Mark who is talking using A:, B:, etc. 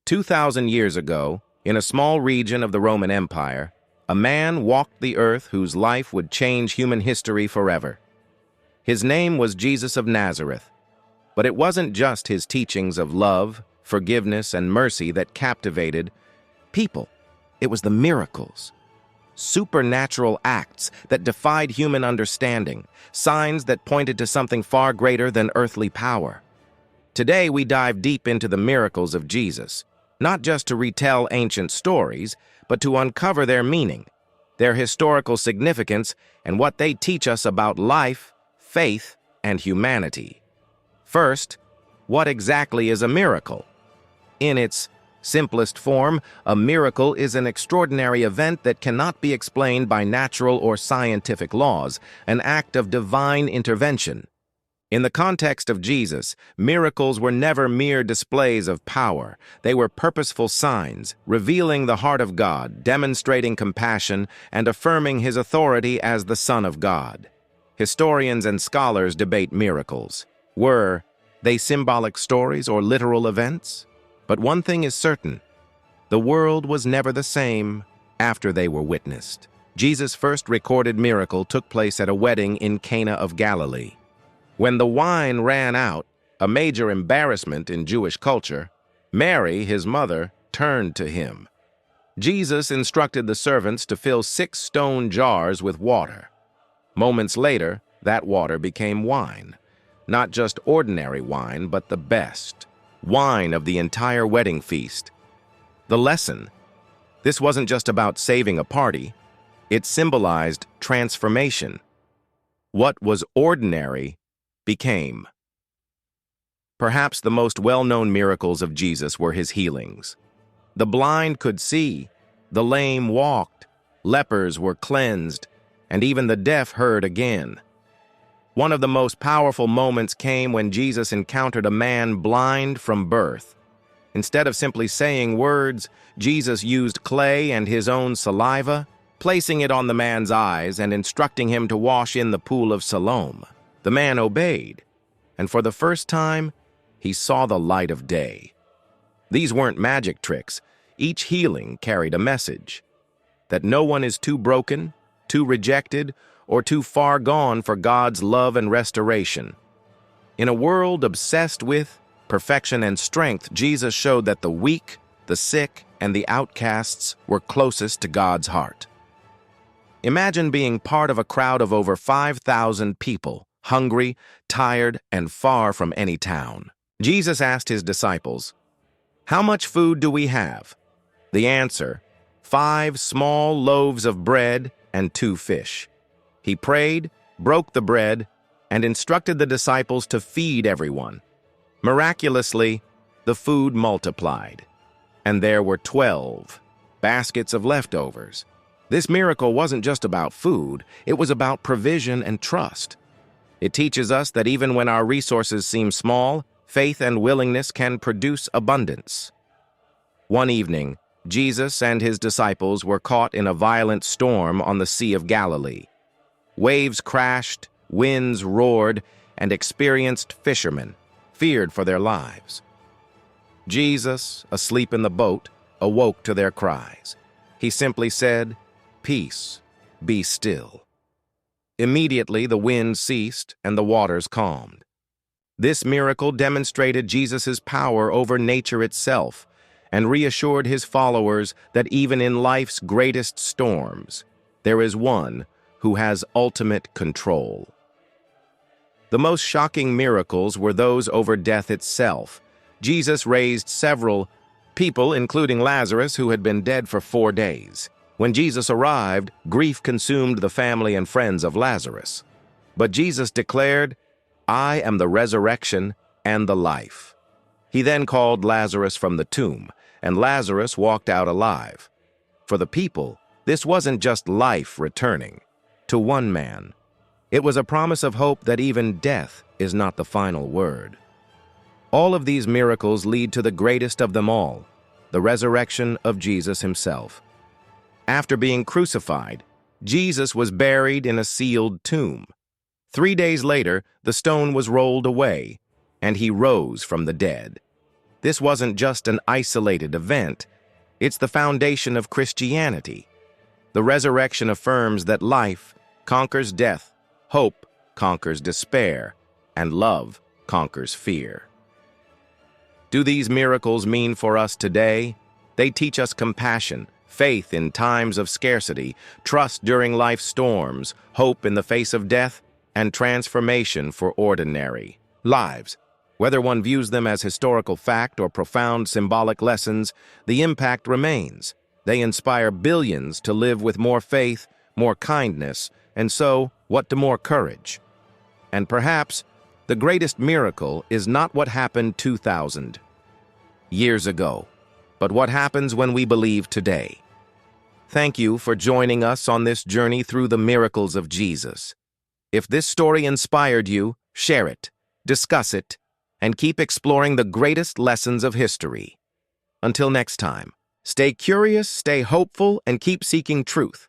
A: 2,000 years ago, in a small region of the Roman Empire, a man walked the earth whose life would change human history forever. His name was Jesus of Nazareth, but it wasn't just his teachings of love, forgiveness, and mercy that captivated people. It was the miracles, supernatural acts that defied human understanding, signs that pointed to something far greater than earthly power. Today, we dive deep into the miracles of Jesus, not just to retell ancient stories, but to uncover their meaning, their historical significance, and what they teach us about life, faith, and humanity. First, what exactly is a miracle? In its simplest form, a miracle is an extraordinary event that cannot be explained by natural or scientific laws, an act of divine intervention. In the context of Jesus, miracles were never mere displays of power. They were purposeful signs, revealing the heart of God, demonstrating compassion, and affirming his authority as the Son of God. Historians and scholars debate miracles. Were they symbolic stories or literal events? But one thing is certain: the world was never the same after they were witnessed. Jesus' first recorded miracle took place at a wedding in Cana of Galilee. When the wine ran out, a major embarrassment in Jewish culture, Mary, his mother, turned to him. Jesus instructed the servants to fill 6 stone jars with water. Moments later, that water became wine. Not just ordinary wine, but the best wine of the entire wedding feast. The lesson: this wasn't just about saving a party. It symbolized transformation. What was ordinary became. Perhaps the most well-known miracles of Jesus were his healings. The blind could see, the lame walked, lepers were cleansed, and even the deaf heard again. One of the most powerful moments came when Jesus encountered a man blind from birth. Instead of simply saying words, Jesus used clay and his own saliva, placing it on the man's eyes and instructing him to wash in the pool of Siloam. The man obeyed, and for the first time, he saw the light of day. These weren't magic tricks. Each healing carried a message: that no one is too broken, too rejected, or too far gone for God's love and restoration. In a world obsessed with perfection and strength, Jesus showed that the weak, the sick, and the outcasts were closest to God's heart. Imagine being part of a crowd of over 5,000 people, hungry, tired, and far from any town. Jesus asked his disciples, "How much food do we have?" The answer: 5 small loaves of bread and 2 fish. He prayed, broke the bread, and instructed the disciples to feed everyone. Miraculously, the food multiplied, and there were 12 baskets of leftovers. This miracle wasn't just about food, it was about provision and trust. It teaches us that even when our resources seem small, faith and willingness can produce abundance. One evening, Jesus and his disciples were caught in a violent storm on the Sea of Galilee. Waves crashed, winds roared, and experienced fishermen feared for their lives. Jesus, asleep in the boat, awoke to their cries. He simply said, "Peace, be still." Immediately, the wind ceased and the waters calmed. This miracle demonstrated Jesus' power over nature itself and reassured his followers that even in life's greatest storms, there is one who has ultimate control. The most shocking miracles were those over death itself. Jesus raised several people, including Lazarus, who had been dead for 4 days. When Jesus arrived, grief consumed the family and friends of Lazarus. But Jesus declared, "I am the resurrection and the life." He then called Lazarus from the tomb, and Lazarus walked out alive. For the people, this wasn't just life returning. To one man, it was a promise of hope that even death is not the final word. All of these miracles lead to the greatest of them all, the resurrection of Jesus himself. After being crucified, Jesus was buried in a sealed tomb. 3 days later, the stone was rolled away, and he rose from the dead. This wasn't just an isolated event. It's the foundation of Christianity. The resurrection affirms that life conquers death, hope conquers despair, and love conquers fear. Do these miracles mean for us today? They teach us compassion, faith in times of scarcity, trust during life's storms, hope in the face of death, and transformation for ordinary lives. Whether one views them as historical fact or profound symbolic lessons, the impact remains. They inspire billions to live with more faith, more kindness, and so, what to more courage. And perhaps, the greatest miracle is not what happened 2,000 years ago, but what happens when we believe today. Thank you for joining us on this journey through the miracles of Jesus. If this story inspired you, share it, discuss it, and keep exploring the greatest lessons of history. Until next time, stay curious, stay hopeful, and keep seeking truth.